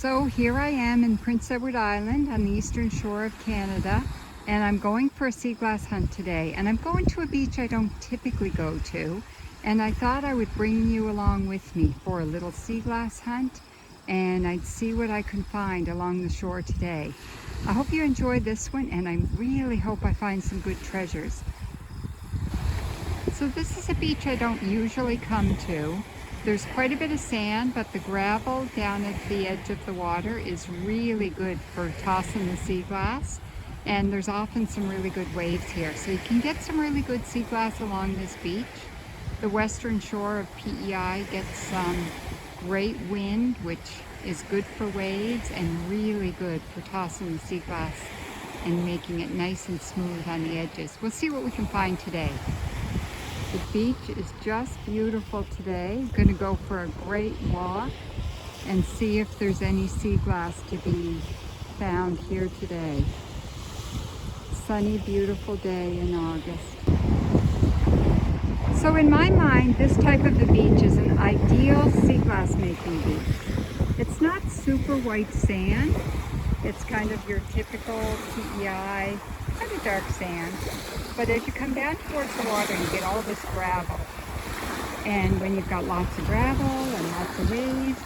So here I am in Prince Edward Island on the eastern shore of Canada, and I'm going for a sea glass hunt today. And I'm going to a beach I don't typically go to, and I thought I would bring you along with me for a little sea glass hunt, and I'd see what I can find along the shore today. I hope you enjoyed this one, and I really hope I find some good treasures. So this is a beach I don't usually come to. There's quite a bit of sand, but the gravel down at the edge of the water is really good for tossing the sea glass. And there's often some really good waves here. So you can get some really good sea glass along this beach. The western shore of PEI gets some great wind, which is good for waves and really good for tossing the sea glass and making it nice and smooth on the edges. We'll see what we can find today. The beach is just beautiful today. I'm going to go for a great walk and see if there's any sea glass to be found here today. Sunny, beautiful day in August. So in my mind, this type of a beach is an ideal sea glass making beach. It's not super white sand. It's kind of your typical PEI, kind of dark sand. But as you come down towards the water, you get all this gravel. And when you've got lots of gravel and lots of waves,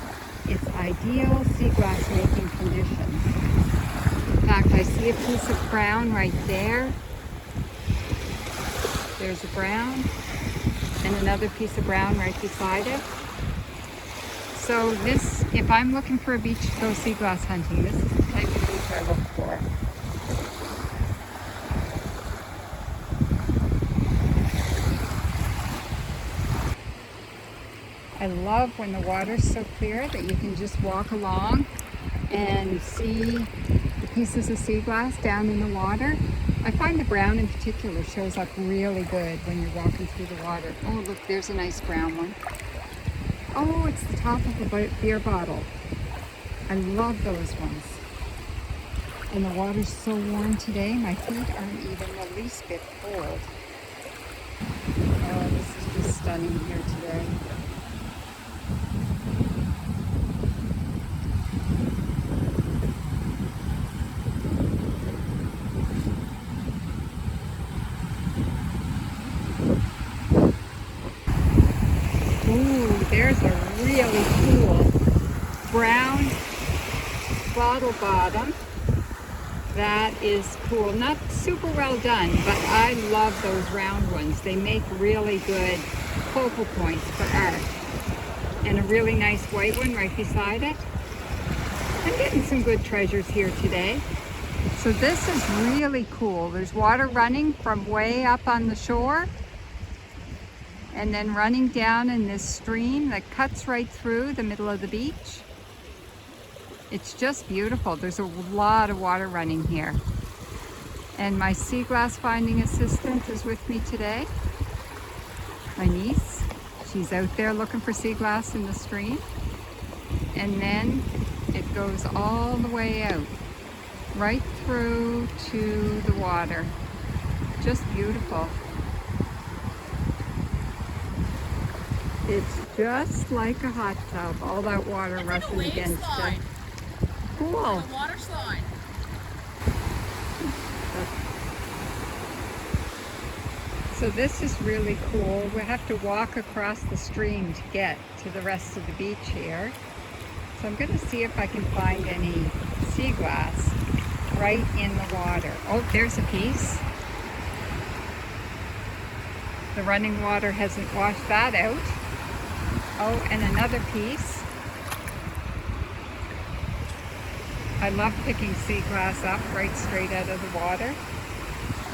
it's ideal sea glass making conditions. In fact, I see a piece of brown right there. There's a brown and another piece of brown right beside it. So this, if I'm looking for a beach to go sea glass hunting, this is the type of beach I look for. I love when the water's so clear that you can just walk along and see the pieces of sea glass down in the water. I find the brown in particular shows up really good when you're walking through the water. Oh, look, there's a nice brown one. Oh, it's the top of a beer bottle. I love those ones. And the water's so warm today, my feet aren't even the least bit cold. Oh, this is just stunning here today. Ooh, there's a really cool brown bottle bottom. That is cool. Not super well done, but I love those round ones. They make really good focal points for art. And a really nice white one right beside it. I'm getting some good treasures here today. So this is really cool. There's water running from way up on the shore and then running down in this stream that cuts right through the middle of the beach. It's just beautiful. There's a lot of water running here. And my sea glass finding assistant is with me today. My niece. She's out there looking for sea glass in the stream. And then it goes all the way out, right through to the water. Just beautiful. It's just like a hot tub, all that water rushing against it. Cool. Like a water slide. So this is really cool. We have to walk across the stream to get to the rest of the beach here. So I'm going to see if I can find any sea glass right in the water. Oh, there's a piece. The running water hasn't washed that out. Oh, and another piece. I love picking sea glass up right straight out of the water.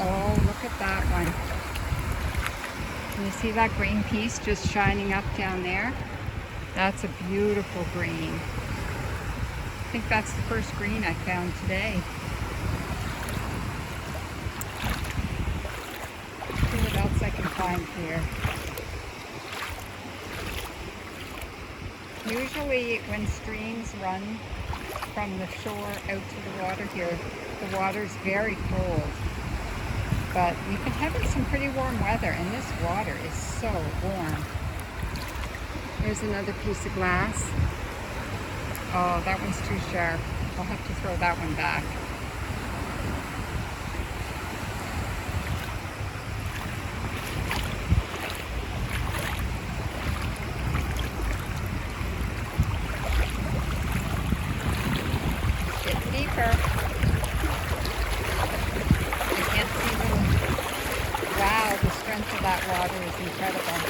Oh, look at that one. Can you see that green piece just shining up down there? That's a beautiful green. I think that's the first green I found today. Let's see what else I can find here. Usually when streams run from the shore out to the water here, the water's very cold. But we've been having some pretty warm weather, and this water is so warm. Here's another piece of glass. Oh, that one's too sharp. I'll have to throw that one back. It's deeper. I can't see them. Wow, the strength of that water is incredible.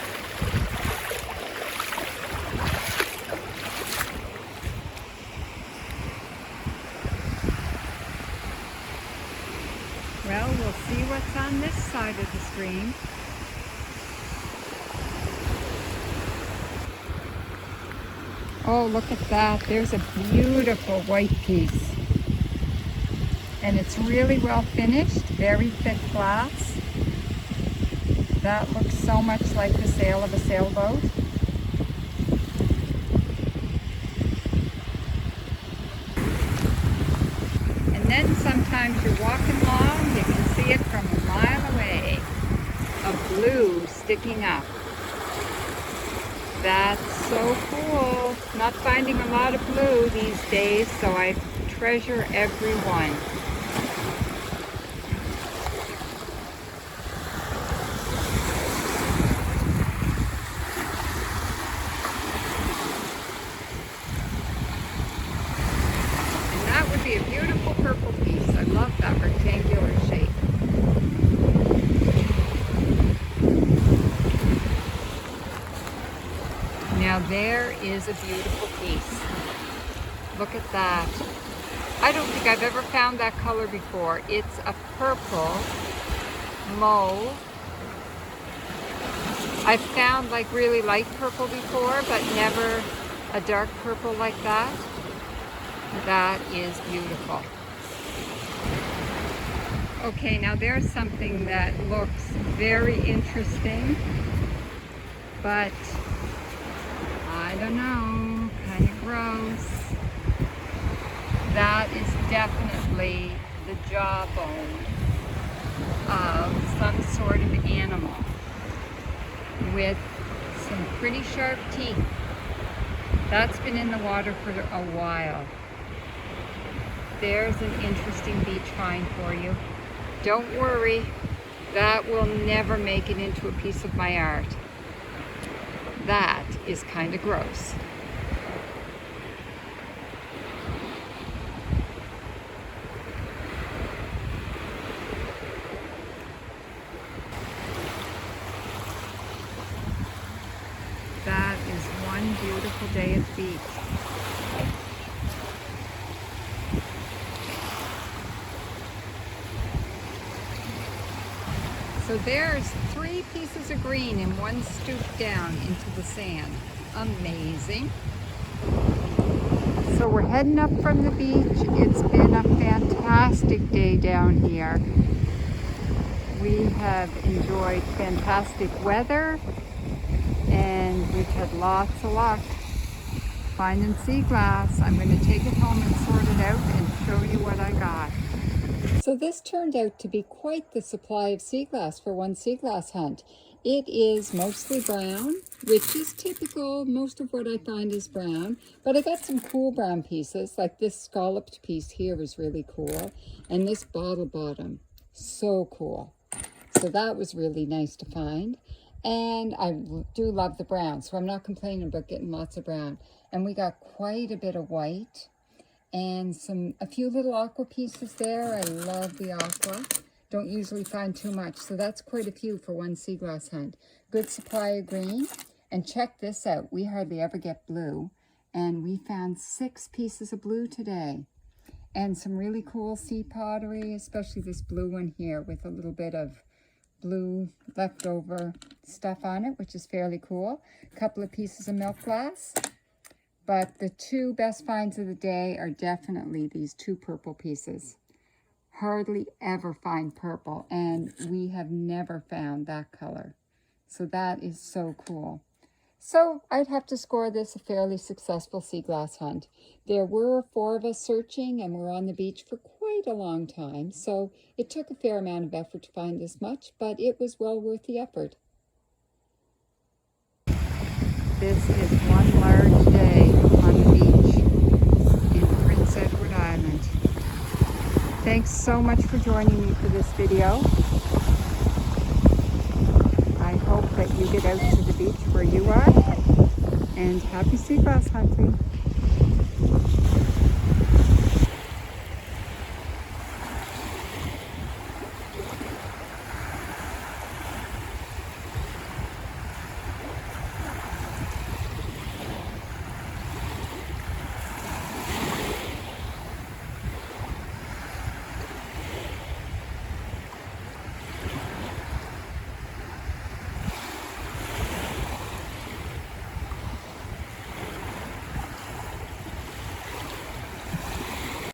Well, we'll see what's on this side of the stream. Oh, look at that. There's a beautiful white piece. And it's really well finished, very thick glass. That looks so much like the sail of a sailboat. And then sometimes you're walking along, you can see it from a mile away. A blue sticking up. That's so cool. Not finding a lot of blue these days, so I treasure every one. And that would be a beautiful purple piece. I love that rectangular shape. Now there is a beautiful piece. Look at that. I don't think I've ever found that color before. It's a purple mauve. I've found like really light purple before, but never a dark purple like that. That is beautiful. Okay, now there's something that looks very interesting, but I don't know, kind of gross. That is definitely the jawbone of some sort of animal with some pretty sharp teeth. That's been in the water for a while. There's an interesting beach find for you. Don't worry, that will never make it into a piece of my art. That is kind of gross. That is one beautiful day at the beach. So there's 3 pieces of green and 1 scoop down into the sand. Amazing. So we're heading up from the beach. It's been a fantastic day down here. We have enjoyed fantastic weather and we've had lots of luck finding sea glass. I'm going to take it home and sort it out and show you what I got. So this turned out to be quite the supply of sea glass for one sea glass hunt. It is mostly brown, which is typical. Most of what I find is brown, but I got some cool brown pieces, like this scalloped piece here is really cool, and this bottle bottom, so cool. So that was really nice to find, and I do love the brown, so I'm not complaining about getting lots of brown. And we got quite a bit of white, and a few little aqua pieces there. I love the aqua. Don't usually find too much, so that's quite a few for one sea glass hunt. Good supply of green, and check this out. We hardly ever get blue, and we found 6 pieces of blue today. And some really cool sea pottery, especially this blue one here with a little bit of blue leftover stuff on it, which is fairly cool. A couple of pieces of milk glass. But the 2 best finds of the day are definitely these 2 purple pieces. Hardly ever find purple, and we have never found that color. So that is so cool. So I'd have to score this a fairly successful sea glass hunt. There were 4 of us searching, and we're on the beach for quite a long time. So it took a fair amount of effort to find this much, but it was well worth the effort. This is one large day on the beach. Thanks so much for joining me for this video. I hope that you get out to the beach where you are, and happy sea glass hunting.